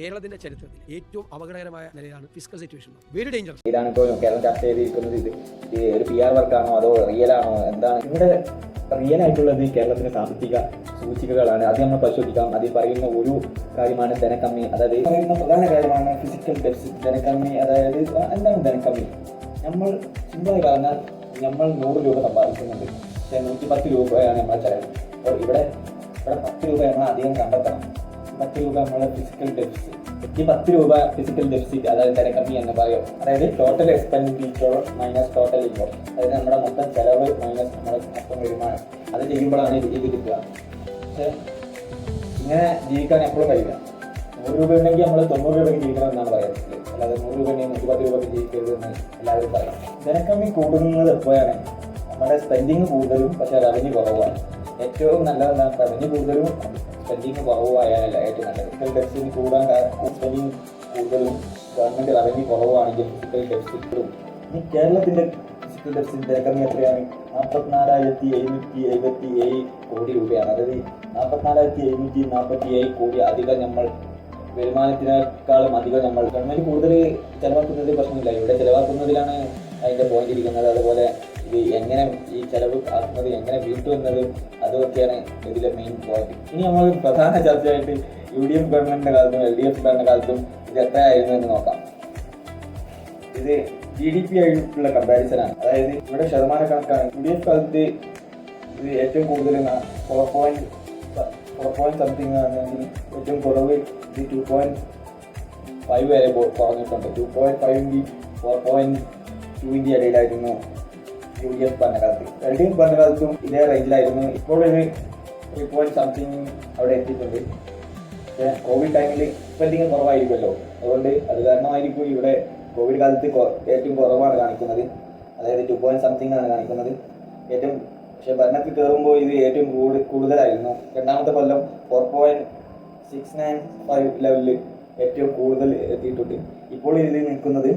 കേരളത്തിന്റെ ചരിത്രത്തിൽ ഏറ്റവും അപകടകരമായ നിലയിലാണ് ഫിസ്ക്കൽ സിറ്റുവേഷൻ. Very dangerous. ഇതാണ് ഇപ്പോൾ കേരളം ചർച്ച ചെയ്തിരിക്കുന്നത്. ഇത് ഒരു PR വർക്കാണോ അതോ റിയൽ ആണോ എന്താണ്? ഇവിടെ റിയൽ ആയിട്ടുള്ളത് കേരളത്തിന്റെ സാമ്പത്തിക സൂചികകളാണ്. അത് നമ്മൾ പരിശോധിക്കാം. അതിൽ പറയുന്ന ഒരു കാര്യമാണ് ധനക്കമ്മി. അതായത് പറയുന്ന പ്രധാന കാര്യമാണ് ഫിസിക്കൽ ഡെഫിസിറ്റ്. ധനക്കമ്മി അതായത് എന്താണ് ധനക്കമ്മി? നമ്മൾ സിമ്പിളായി പറഞ്ഞാൽ നമ്മൾ 100 രൂപ സമ്പാദിക്കുന്നുണ്ട്, പക്ഷേ 110 രൂപയാണ് നമ്മളെ ചെലവ്. അപ്പോൾ ഇവിടെ 10 രൂപ നമ്മൾ അധികം കണ്ടെത്തണം. 10 രൂപ നമ്മളെ ഫിസിക്കൽ ഡെഫിസിറ്റ്. ഈ 10 രൂപ ഫിസിക്കൽ ഡെഫിസിറ്റ് അതായത് ധനക്കമ്മി എന്ന് പറയും. അതായത് total expenditure minus total income. അതായത് നമ്മുടെ മൊത്തം ചെലവ് മൈനസ് നമ്മുടെ മൊത്തം വരുമാനം. അത് ചെയ്യുമ്പോഴാണ് ഇത് കിട്ടുക. പക്ഷെ ഇങ്ങനെ ജീവിക്കാൻ എപ്പോഴും കഴിയില്ല. 100 രൂപ ഉണ്ടെങ്കിൽ നമ്മൾ 90 രൂപയ്ക്ക് ജീവിക്കണം എന്നാണ് പറയുന്നത്. അല്ലാതെ 100 രൂപ ഉണ്ടെങ്കിൽ 110 രൂപയ്ക്ക് ജീവിക്കരുത് എന്ന് എല്ലാവരും പറയും. ധനക്കമ്മി കൂടുന്നത് എപ്പോഴാണ്? നമ്മുടെ സ്പെൻഡിങ് കൂടുതലും പക്ഷേ റവന്യൂ കുറവാണ്. ഏറ്റവും നല്ലതെന്താണ്? റവന്യൂ കൂടുതലും സ്പെൻഡിങ് കുറവായാലല്ല ഏറ്റവും നല്ലത്. ഫിസിക്കൽ ഡെഫിസിറ്റ് കൂടാൻ സ്പെൻഡിങ് കൂടുതലും ഗവൺമെൻറ് റവന്യൂ കുറവാണെങ്കിൽ ഫിസിക്കൽ ഡെഫിസിറ്റും. ഇനി കേരളത്തിൻ്റെ ഫിസിക്കൽ ഡെഫിസിറ്റ് ധനക്കമ്മി എത്രയാണ്? 44,777 കോടി രൂപയാണ്. അതായത് 44,747 കോടി അധികം നമ്മൾ വരുമാനത്തിനേക്കാളും അധികം നമ്മൾ ഗവൺമെൻറ് കൂടുതൽ ചിലവാക്കുന്നതിൽ പ്രശ്നമില്ല. ഇവിടെ ചിലവാക്കുന്നതിലാണ് അതിൻ്റെ പോയിന്റ് ഇരിക്കുന്നത്. അതുപോലെ ഇത് എങ്ങനെ ഈ ചെലവ് ആക്കുന്നത് എങ്ങനെ വീട്ടു എന്നത് അതൊക്കെയാണ് ഇതിലെ മെയിൻ പോയിന്റ്. ഇനി നമ്മൾ പ്രധാന ചർച്ചയായിട്ട് UDF ഗവൺമെന്റിന്റെ കാലത്തും LDF ഭരണകാലത്തും ഇത് എത്രയായിരുന്നു എന്ന് നോക്കാം. ഇത് GDP ആയിട്ടുള്ള കമ്പാരിസനാണ്. അതായത് ഇവിടെ ശതമാന കണക്കാണ്. UDF കാലത്ത് ഇത് ഏറ്റവും കൂടുതൽ 4 സംതിങ് ആണെങ്കിൽ ഏറ്റവും കുറവ് ഇത് 2.5 വരെ കുറഞ്ഞിട്ടുണ്ട്. 2.5 4.2 ഇടയിലായിരുന്നു UDF ഭരണകാലത്ത്. LDF ഭരണകാലത്തും ഇതേ റേഞ്ചിലായിരുന്നു. ഇപ്പോൾ ഒരു 3 സംതിങ് അവിടെ എത്തിയിട്ടുണ്ട്. പക്ഷേ കോവിഡ് ടൈമിൽ സ്പെൻഡിങ് കുറവായിരിക്കുമല്ലോ, അതുകൊണ്ട് അത് കാരണമായിരിക്കും ഇവിടെ കോവിഡ് കാലത്ത് ഏറ്റവും കുറവാണ് കാണിക്കുന്നത്. അതായത് 2 സംതിങ് ആണ് കാണിക്കുന്നത് ഏറ്റവും. പക്ഷെ ഭരണത്തിൽ കയറുമ്പോൾ ഇത് ഏറ്റവും കൂടുതലായിരുന്നു. രണ്ടാമത്തെ കൊല്ലം 4.695 ലെവലിൽ ഏറ്റവും കൂടുതൽ എത്തിയിട്ടുണ്ട്. ഇപ്പോൾ ഇതിൽ നിൽക്കുന്നത്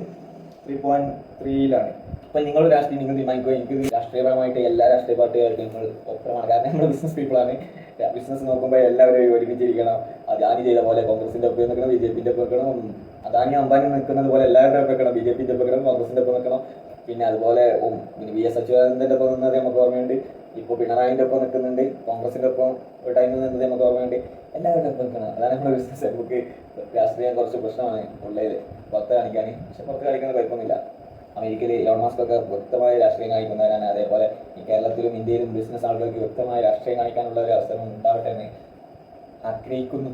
3.3യിലാണ്. അപ്പം നിങ്ങൾ രാഷ്ട്രീയം നിങ്ങൾ തീരുമാനിക്കുക. എനിക്ക് രാഷ്ട്രീയപരമായിട്ട് എല്ലാ രാഷ്ട്രീയ പാർട്ടിയായിട്ടും നിങ്ങൾ ഒപ്പമാണ്. കാരണം നമ്മൾ ബിസിനസ് പീപ്പിളാണ്. ബിസിനസ് നോക്കുമ്പോൾ എല്ലാവരും ഒരുമിച്ചിരിക്കണം. അദാനി ചെയ്ത പോലെ കോൺഗ്രസിൻ്റെ ഒപ്പം നിൽക്കണം, BJPൻ്റെ ഒപ്പം നിൽക്കണം. അദാനി അംബാനി നിൽക്കുന്നത് പോലെ എല്ലാവരുടെ ഒപ്പം നിൽക്കണം. BJPൻ്റെ ഒപ്പം നിൽക്കണം, കോൺഗ്രസിൻ്റെ ഒപ്പം നിൽക്കണം. പിന്നെ അതുപോലെ VS അച്യുതാനന്ദൻ്റെ ഒപ്പം നിന്നത് നമുക്ക് ഓർമ്മയുണ്ട്. ഇപ്പോൾ പിണറായിൻ്റെ ഒപ്പം നിൽക്കുന്നുണ്ട്. കോൺഗ്രസിൻ്റെ ഒപ്പം ഒരു ടൈമിൽ നിന്നത് നമുക്ക് ഓർമ്മയുണ്ട്. എല്ലാവരുടെ ഒപ്പം നിൽക്കണം. അതാണ് നമ്മുടെ ബിസിനസ്. നമുക്ക് രാഷ്ട്രീയം കുറച്ച് പ്രശ്നമാണ് ഉള്ളത് പുറത്ത് കാണിക്കാൻ. പക്ഷെ പുറത്ത് കാണിക്കുന്നത് കുഴപ്പമൊന്നുമില്ല. അമേരിക്കയിൽ ഇലോൺ മസ്ക് ഒക്കെ വ്യക്തമായ രാഷ്ട്രീയം കാണിക്കുന്നവരാണ്. അതേപോലെ ഈ കേരളത്തിലും ഇന്ത്യയിലും ബിസിനസ് ആളുകൾക്ക് വ്യക്തമായ രാഷ്ട്രീയം കാണിക്കാനുള്ള ഒരു അവസരം ഉണ്ടാവട്ടെ എന്ന് ആഗ്രഹിക്കുന്നു.